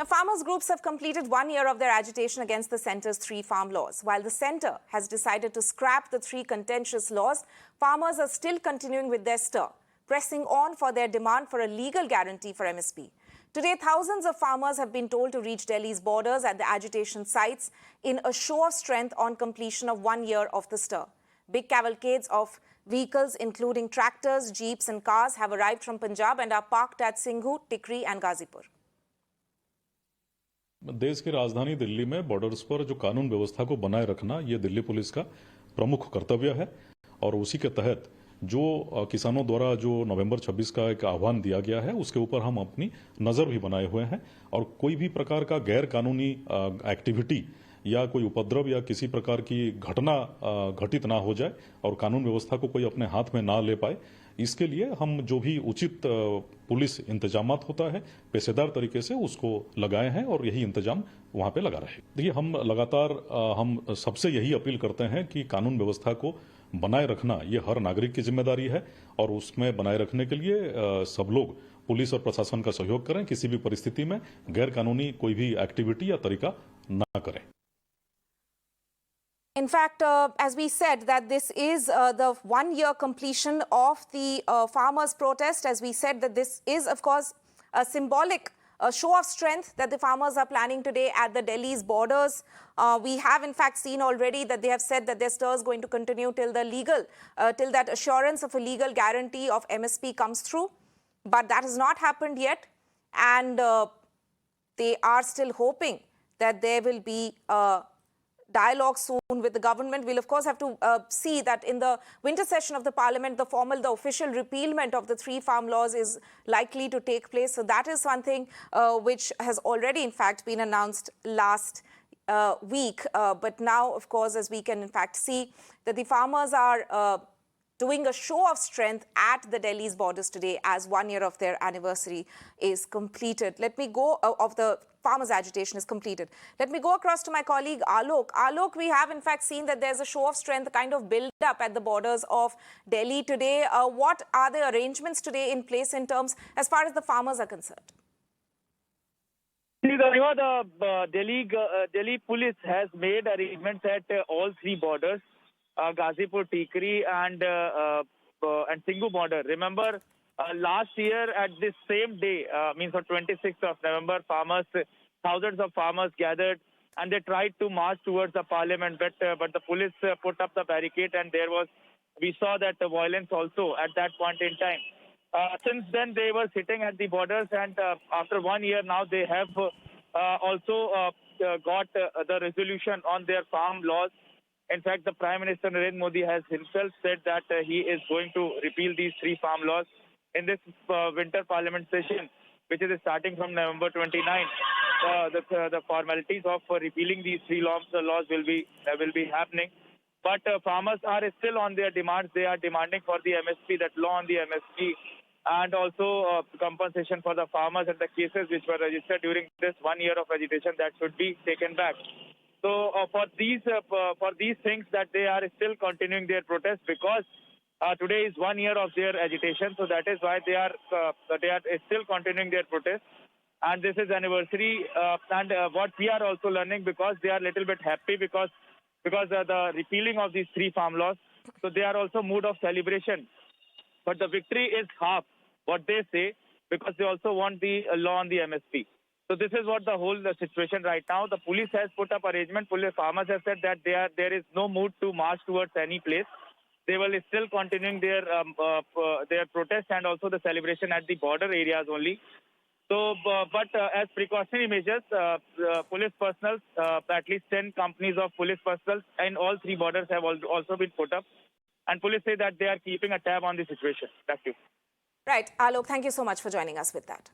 Now, farmers' groups have completed 1 year of their agitation against the centre's 3 farm laws. While the centre has decided to scrap the 3 contentious laws, farmers are still continuing with their stir, pressing on for their demand for a legal guarantee for MSP. Today, thousands of farmers have been told to reach Delhi's borders at the agitation sites in a show of strength on completion of 1 year of the stir. Big cavalcades of vehicles, including tractors, jeeps and cars, have arrived from Punjab and are parked at Singhu, Tikri and Ghazipur. देश की राजधानी दिल्ली में borders पर जो कानून व्यवस्था को बनाए रखना ये दिल्ली पुलिस का प्रमुख कर्तव्य है और उसी के तहत जो किसानों द्वारा जो नवंबर 26 का एक आह्वान दिया गया है उसके ऊपर हम अपनी नजर भी बनाए हुए हैं और कोई भी प्रकार का गैर कानूनी एक्टिविटी या कोई उपद्रव या किसी प्रकार की घटना घटित ना हो जाए और कानून व्यवस्था को कोई अपने हाथ में ना ले पाए, इसके लिए हम जो भी उचित पुलिस इंतजामात होता है पेशेदार तरीके से उसको लगाए हैं और यही इंतजाम वहां पे लगा रहे। देखिए, हम लगातार हम सबसे यही अपील करते हैं कि कानून व्यवस्था को बनाए रखना ये हर नागरिक की जिम्मेदारी है और उसमें बनाए रखने के लिए सब लोग पुलिस और प्रशासन का सहयोग करें, किसी भी परिस्थिति में गैर कानूनी कोई भी एक्टिविटी या तरीका ना करें। In fact, as we said, that this is the 1 year completion of the farmers' protest. As we said, that this is, of course, a symbolic show of strength that the farmers are planning today at the Delhi's borders. We have, in fact, seen already that they have said that their stir is going to continue till till that assurance of a legal guarantee of MSP comes through. But that has not happened yet, and they are still hoping that there will be dialogue soon with the government. We'll of course have to see that in the winter session of the parliament, the official repealment of the 3 farm laws is likely to take place. So that is something which has already in fact been announced last week. But now, of course, as we can in fact see that the farmers are doing a show of strength at the Delhi's borders today as 1 year of their anniversary is completed. Let me go of the farmers' agitation is completed. Let me go across to my colleague Alok. Alok, we have in fact seen that there's a show of strength, a kind of build-up at the borders of Delhi today. What are the arrangements today in place in terms as far as the farmers are concerned? See, the Delhi police has made arrangements at all 3 borders. Ghazipur, Tikri and Singhu border. Remember, last year at this same day, means on 26th of November, thousands of farmers gathered and they tried to march towards the parliament, but the police put up the barricade and we saw that the violence also at that point in time. Since then, they were sitting at the borders, and after 1 year now, they have also got the resolution on their farm laws. In fact, the Prime Minister Narendra Modi has himself said that he is going to repeal these 3 farm laws in this winter parliament session, which is starting from November 29. The formalities of repealing these 3 laws will be happening. But farmers are still on their demands. They are demanding for the MSP, that law on the MSP, and also compensation for the farmers and the cases which were registered during this 1 year of agitation that should be taken back. So for these things that they are still continuing their protest, because today is 1 year of their agitation, so that is why they are still continuing their protest. And this is anniversary, and what we are also learning, because they are a little bit happy because the repealing of these 3 farm laws, so they are also mood of celebration. But the victory is half what they say, because they also want the law on the MSP. So this is what the whole situation right now. The police has put up arrangement. Farmers have said that there is no mood to march towards any place. They will still continuing their protest and also the celebration at the border areas only. So, but as precautionary measures, police personnel, at least 10 companies of police personnel in all 3 borders have also been put up. And police say that they are keeping a tab on the situation. Thank you. Right. Alok, thank you so much for joining us with that.